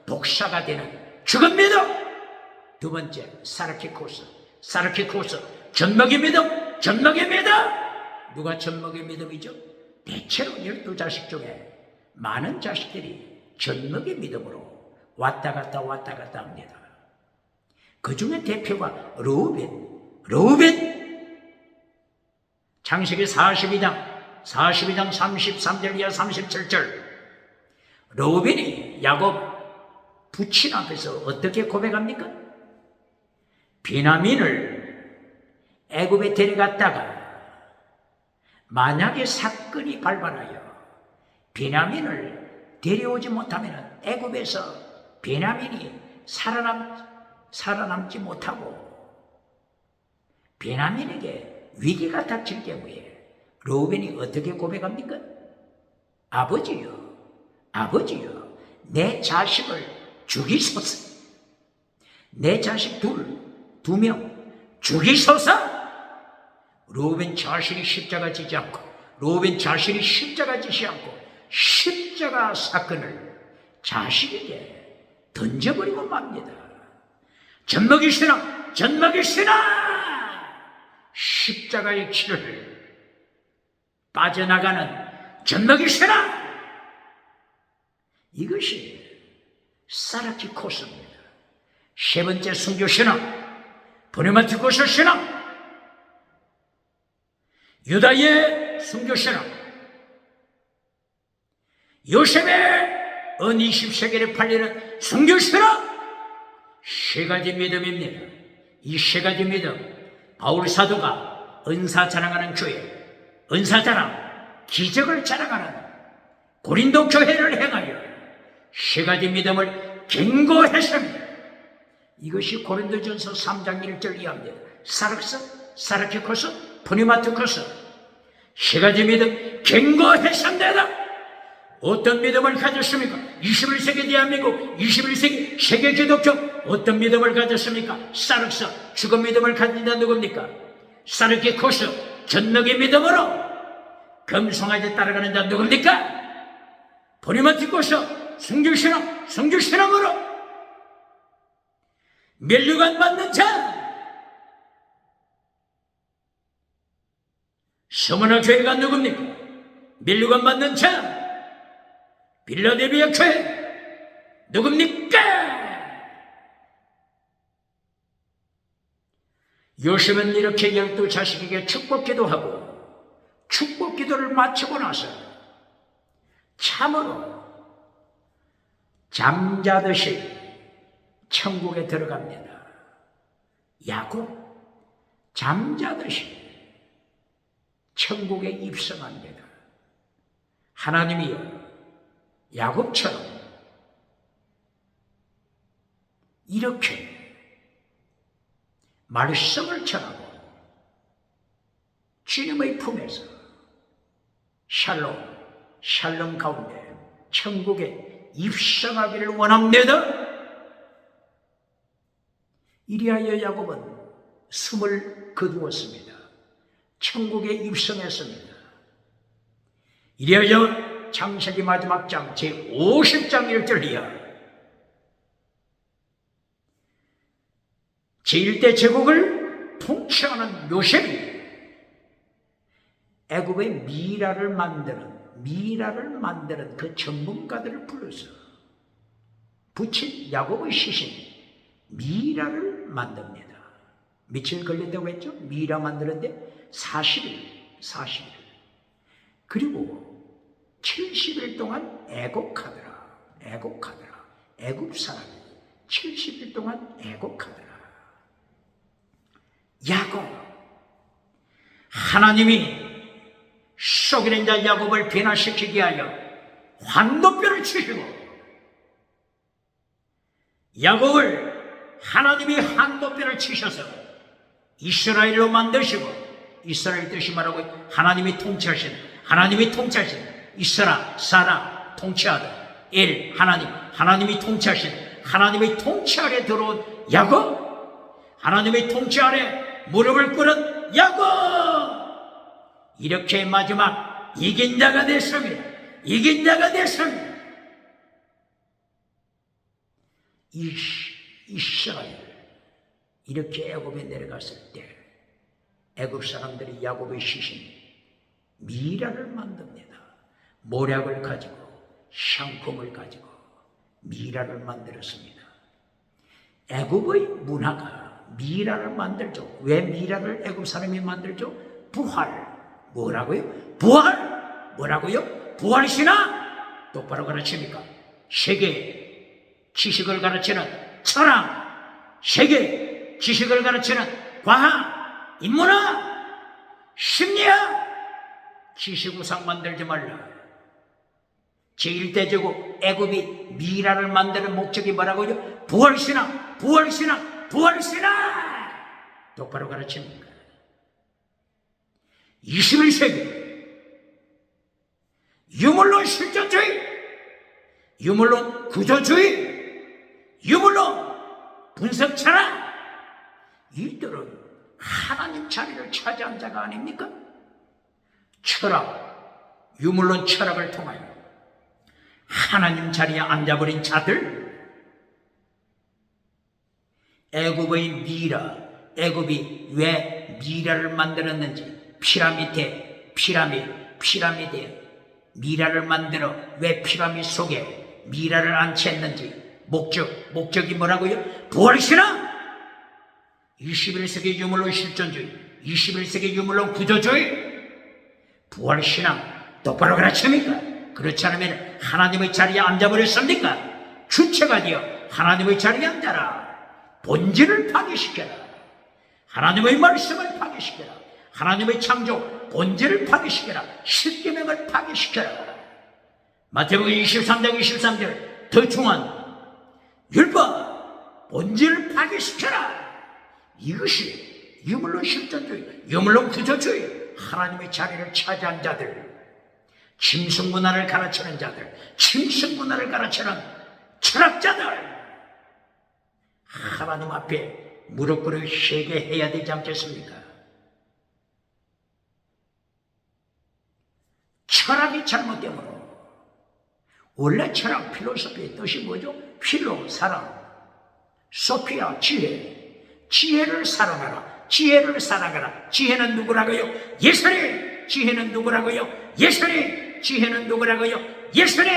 Speaker 1: 독사가 되는 죽은 믿음. 두 번째, 사라키코스, 젖먹이 믿음, 누가 젖먹이 믿음이죠? 대체로 12자식 중에 많은 자식들이 젖먹이 믿음으로 왔다 갔다 합니다. 그 중에 대표가 르우벤. 창세기 42장 33절 이하 37절. 르우벤이 야곱 부친 앞에서 어떻게 고백합니까? 비냐민을 애굽에 데려갔다가 만약에 사건이 발발하여 비냐민을 데려오지 못하면 애굽에서 비냐민이 살아남지 못하고 비냐민에게 위기가 닥칠 경우에 르우벤이 어떻게 고백합니까? 아버지요, 내 자식을 죽이소서. 내 자식 두 명 죽이소서. 르우벤 자신이 십자가 지지 않고, 십자가 사건을 자식에게 던져버리고 맙니다. 젖먹이 신앙, 십자가의 길을 빠져나가는 젖먹이 신앙. 이것이 사라키코스입니다. 세 번째 순교신앙, 포네마티코스 신앙, 유다의 순교신앙, 요셉의 은 20세겔에 팔리는 순교신앙. 3가지 믿음입니다. 이 3가지 믿음, 바울 사도가 은사 자랑하는 교회, 은사 자랑, 기적을 자랑하는 고린도 교회를 행하여 세 가지 믿음을 견고했습니다. 이것이 고린도전서 3장 1절 이하입니다. 사르크스, 사르키코스, 푸니마티코스. 세 가지 믿음 견고했습니다. 어떤 믿음을 가졌습니까? 21세기 대한민국, 21세기 세계 기독교 어떤 믿음을 가졌습니까? 사르크스, 죽은 믿음을 가진 자 누굽니까? 사르키코스, 전능의 믿음으로 금송아지 따라가는 자 누굽니까? 푸니마티코스, 성결신앙, 성결신앙으로 면류관 받는 자. 서문화 교회가 누굽니까? 면류관 받는 자. 빌라델비아 교회 누굽니까? 요셉은 이렇게 12 자식에게 축복기도하고 축복기도를 마치고 나서 참으로 잠자듯이 천국에 들어갑니다. 야곱 잠자듯이 천국에 입성합니다. 하나님이여 야곱처럼 이렇게 말씀을 전하고 주님의 품에서 샬롬, 샬롬 가운데 천국에 입성하기를 원합니다. 이리하여 야곱은 숨을 거두었습니다. 천국에 입성했습니다. 이리하여 창세기 마지막 장 제50장 1절 이하 제1대 제국을 통치하는 요셉이 애굽의 미라를 만드는 그 전문가들을 불러서 붙인 야곱의 시신 미라를 만듭니다. 며칠 걸린다고 했죠? 미라 만드는데 40일. 그리고 70일 동안 애곡하더라. 애굽 사람이 70일 동안 애곡하더라. 야곱, 하나님이 속이는 자 야곱을 변화시키게 하여 환도뼈를 치시고 야곱을 하나님이 환도뼈를 치셔서 이스라엘로 만드시고, 이스라엘 뜻이 말하고 하나님이 통치하시는 이스라, 사라, 통치하다. 엘, 하나님이 통치하시는, 하나님의 통치 아래 들어온 야곱, 하나님의 통치 아래 무릎을 꿇은 야곱. 이렇게 마지막 이긴 자가 됐습니다. 이스라엘 이렇게 애굽에 내려갔을 때 애굽 사람들이 야곱의 시신 미라를 만듭니다. 모략을 가지고 상품을 가지고 미라를 만들었습니다. 애굽의 문화가 미라를 만들죠. 왜 미라를 애굽 사람이 만들죠? 부활. 뭐라고요? 부활이시나? 똑바로 가르칩니까? 세계 지식을 가르치는 철학, 세계 지식을 가르치는 과학, 인문학, 심리학, 지식우상 만들지 말라. 제1대제국 애굽이 미라를 만드는 목적이 뭐라고요? 부활신앙. 똑바로 가르칩니까? 21세기 유물론 실존주의, 유물론 구조주의, 유물론 분석 철학, 이들은 하나님 자리를 차지한 자가 아닙니까? 철학, 유물론 철학을 통하여 하나님 자리에 앉아버린 자들. 애굽의 미라, 애굽이 왜 미라를 만들었는지, 피라미드에 미라를 만들어 왜 피라미드 속에 미라를 안치했는지, 목적이 뭐라고요? 부활신앙. 21세기 유물론 실존주의, 21세기 유물론 구조주의, 부활신앙 똑바로 가르칩니까? 그렇지 않으면 하나님의 자리에 앉아버렸습니까? 주체가 되어 하나님의 자리에 앉아라. 본질을 파괴시켜라. 하나님의 말씀을 파괴시켜라. 하나님의 창조 본질을 파괴시켜라. 십계명을 파괴시켜라. 마태복음 23장 23절 더 중요한 율법, 본질을 파괴시켜라. 이것이 유물론 실존주의, 유물론 구조주의, 하나님의 자리를 차지한 자들, 짐승문화를 가르치는 자들, 짐승문화를 가르치는 철학자들, 하나님 앞에 무릎 꿇어 회개해야 되지 않겠습니까? 철학이 잘못되므로, 원래 철학 필로소피의 뜻이 뭐죠? 필로, 사랑, 소피아, 지혜, 지혜를 사랑하라, 지혜를 사랑하라. 지혜는 누구라고요? 예수님. 지혜는 누구라고요? 예수님. 지혜는 누구라고요? 예수님.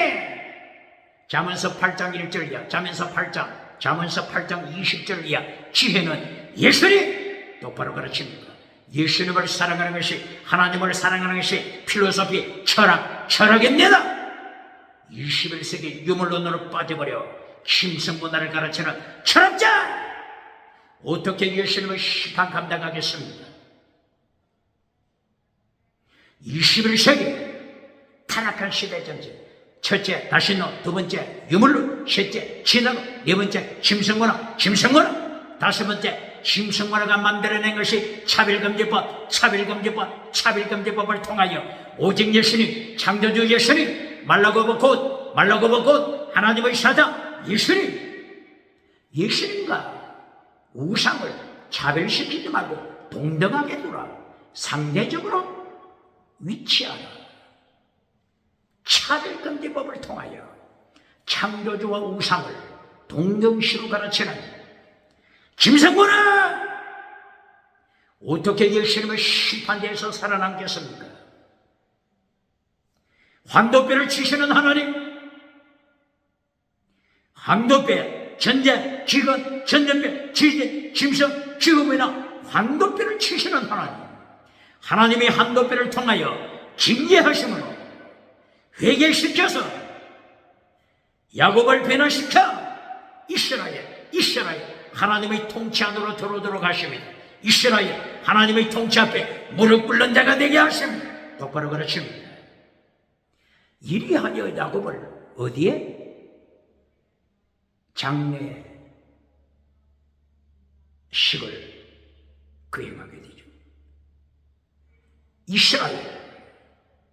Speaker 1: 잠언서 8장 1절이야. 잠언서 8장 20절이야. 지혜는 예수님. 똑바로 가르칩니다. 예수님을 사랑하는 것이, 하나님을 사랑하는 것이 필로소피, 철학입니다. 21세기 유물론으로 빠져버려 심성문화를 가르치는 철학자, 어떻게 예수님의 심판 감당하겠습니까? 21세기 타락한 시대 전쟁, 첫째 다신론, 두 번째 유물론, 셋째 진화론, 네 번째 심성문화, 다섯 번째 심성문화가 만들어낸 것이 차별금지법을 통하여 오직 예수님, 창조주 예수님, 말라고 곧 하나님의 사자 예수님과 우상을 차별시키지 말고 동등하게 두라. 상대적으로 위치하라. 차별금지법을 통하여 창조주와 우상을 동등시로 가르치는 짐승문화, 어떻게 예수님의 심판대에서 살아남겠습니까? 환도뼈를 치시는 하나님, 환도뼈, 전제, 기근, 전염뼈, 지진, 짐승, 지금이나 환도뼈를 치시는 하나님, 하나님이 환도뼈를 통하여 징계하심으로 회개시켜서 야곱을 변화시켜 이스라엘 하나님의 통치 안으로 들어오도록 하십니다. 이스라엘 하나님의 통치 앞에 무릎 꿇는 자가 되게 하십니다. 똑바로 가르칩니다. 이리하여 야곱을 어디에? 장래의 식을 거행하게 되죠.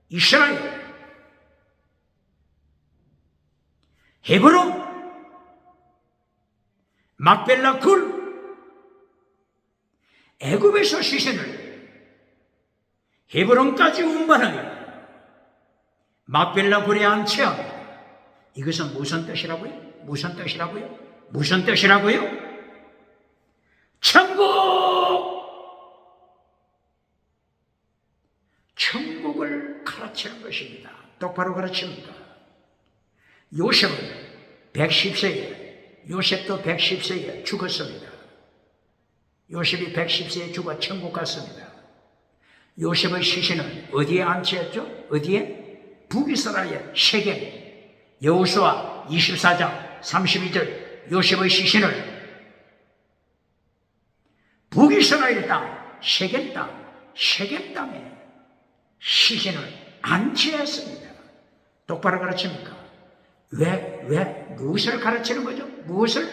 Speaker 1: 이스라엘 헤브론, 막벨라 굴, 애굽에서 시신을 헤브론까지 운반하여 막벨라 굴에 안치합니다. 이것은 무슨 뜻이라고요? 천국을 가르치는 것입니다. 똑바로 가르칩니다. 요셉은 110세에, 요셉도 110세에 죽었습니다. 요셉이 110세에 죽어 천국 갔습니다. 요셉의 시신은 어디에 안치했죠? 어디에? 북이스라엘 셰겜, 여호수아 24장 32절, 요셉의 시신을 북이스라엘 땅, 셰겜 땅에 시신을 안치했습니다. 똑바로 가르칩니까? 무엇을 가르치는 거죠? 무엇을?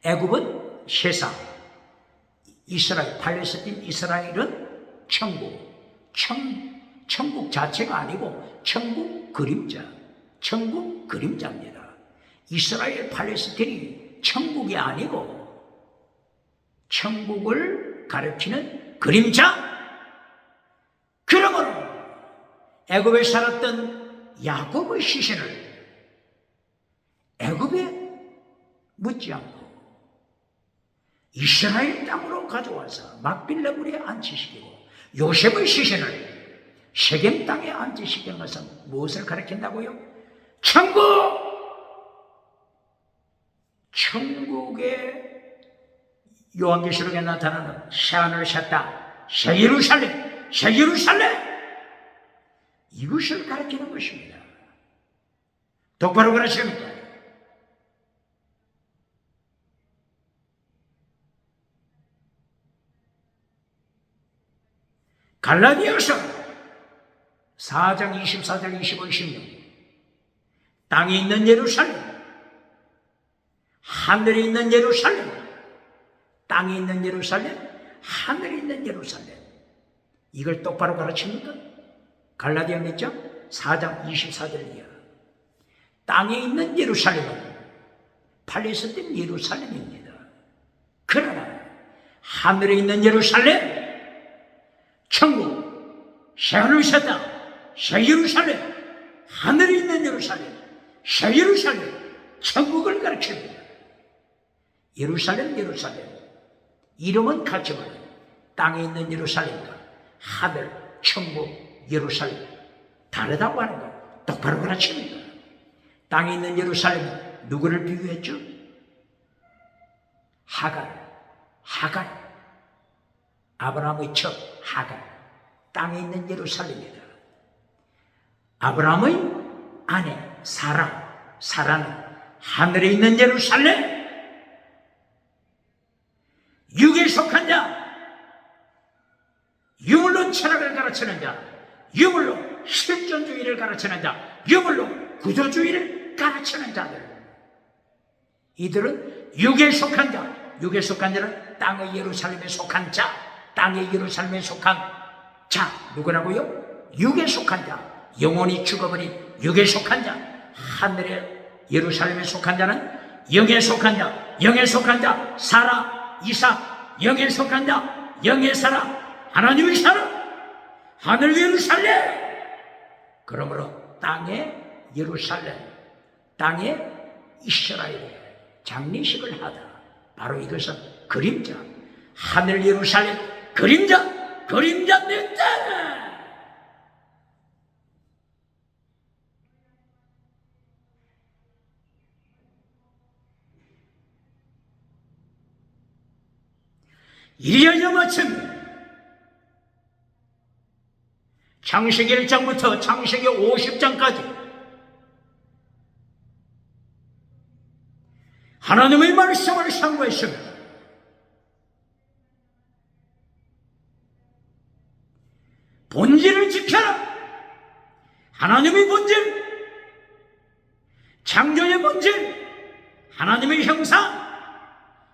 Speaker 1: 애굽은 세상, 이스라엘, 팔레스틴 이스라엘은 천국 자체가 아니고 천국 그림자입니다. 이스라엘, 팔레스틴이 천국이 아니고 천국을 가르치는 그림자. 그러므로 애굽에 살았던 야곱의 시신을 애굽에 묻지 않고 이스라엘 땅으로 가져와서 막빌라굴에 안치시키고, 요셉의 시신을 셰겜 땅에 안치시킨 것은 무엇을 가리킨다고요? 천국의 요한계시록에 나타나는 새하늘을 샀다, 새 예루살렘, 이것을 가리키는 것입니다. 똑바로 가르칩니다. 갈라디아서 4장 24절 25, 26, 땅에 있는 예루살렘, 하늘에 있는 예루살렘, 땅에 있는 예루살렘, 하늘에 있는 예루살렘. 이걸 똑바로 가르칩니까? 갈라디아 몇 장? 4장 24절 이하. 땅에 있는 예루살렘은 팔레스타인 예루살렘입니다. 그러나 하늘에 있는 예루살렘, 천국, 새하늘 새 땅, 새 예루살렘, 하늘에 있는 예루살렘, 새 예루살렘, 천국을 가르칩니다. 예루살렘, 예루살렘. 이름은 같지만 땅에 있는 예루살렘과 하늘, 천국, 예루살렘 다르다고 하는 거 똑바로 가르칩니다. 땅에 있는 예루살렘은 누구를 비유했죠? 하갈. 아브라함의 첩 하갈. 땅에 있는 예루살렘이다. 아브라함의 아내 사라는 하늘에 있는 예루살렘, 육에 속한 자, 유물론 철학을 가르치는 자, 유물로 실존주의를 가르치는 자, 유물로 구조주의를 가르치는 자들. 이들은 육에 속한 자, 육에 속한 자는 땅의 예루살렘에 속한 자, 땅의 예루살렘에 속한 자, 누구라고요? 육에 속한 자, 영혼이 죽어버린 육에 속한 자. 하늘의 예루살렘에 속한 자는 영에 속한 자, 영에 속한 자, 사라, 이삭, 영에 속한 자, 영의 사라, 하나님의 사라, 하늘 예루살렘. 그러므로 땅의 예루살렘, 땅의 이스라엘의 장례식을 하다. 바로 이것은 그림자, 하늘 예루살렘, 그림자 내 땅. 이리하여 마침 창세기 1장부터 창세기 50장까지 하나님의 말씀을 상고했습니다. 본질을 지켜라. 하나님의 본질, 창조의 본질, 하나님의 형상,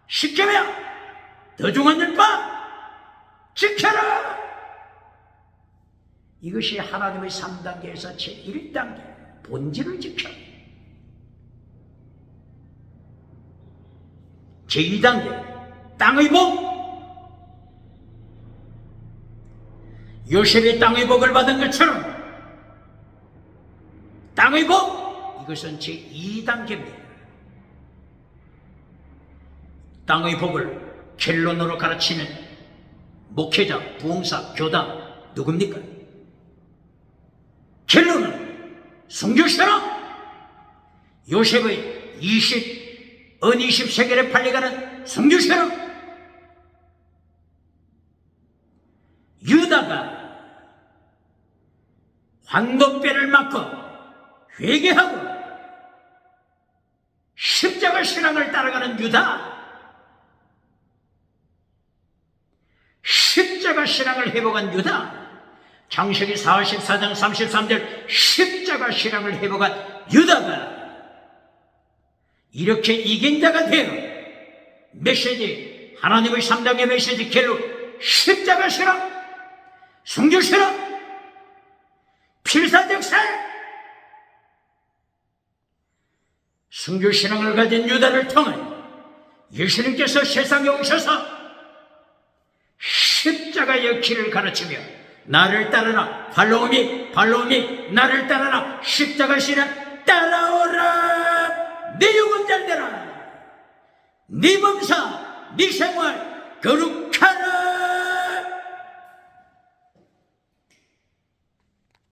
Speaker 1: 십계명, 더중한 율법 지켜라. 이것이 하나님의 3단계에서 제1단계 본질을 지켜. 제2단계 땅의 복. 요셉이 땅의 복을 받은 것처럼 땅의 복, 이것은 제2단계입니다. 땅의 복을 결론으로 가르치는 목회자, 부흥사, 교당 누굽니까? 결론은 성교시라. 요셉의 20세겔에 팔려가는 성교시라. 유다가 환도뼈를 맞고 회개하고 십자가 신앙을 따라가는 유다, 십자가 신앙을 회복한 유다, 창세기 44장 33절 십자가 신앙을 회복한 유다가 이렇게 이긴 자가 되어 메시지, 하나님의 3단계 메시지 결론, 십자가 신앙, 성교 신앙, 필사적살, 성교 신앙을 가진 유다를 통해 예수님께서 세상에 오셔서 십자가의 길을 가르치며 나를 따르라, 발로오미 나를 따르라, 십자가 신앙 따라오라. 네 영혼 잘되라, 네 범사, 네 생활 거룩하라.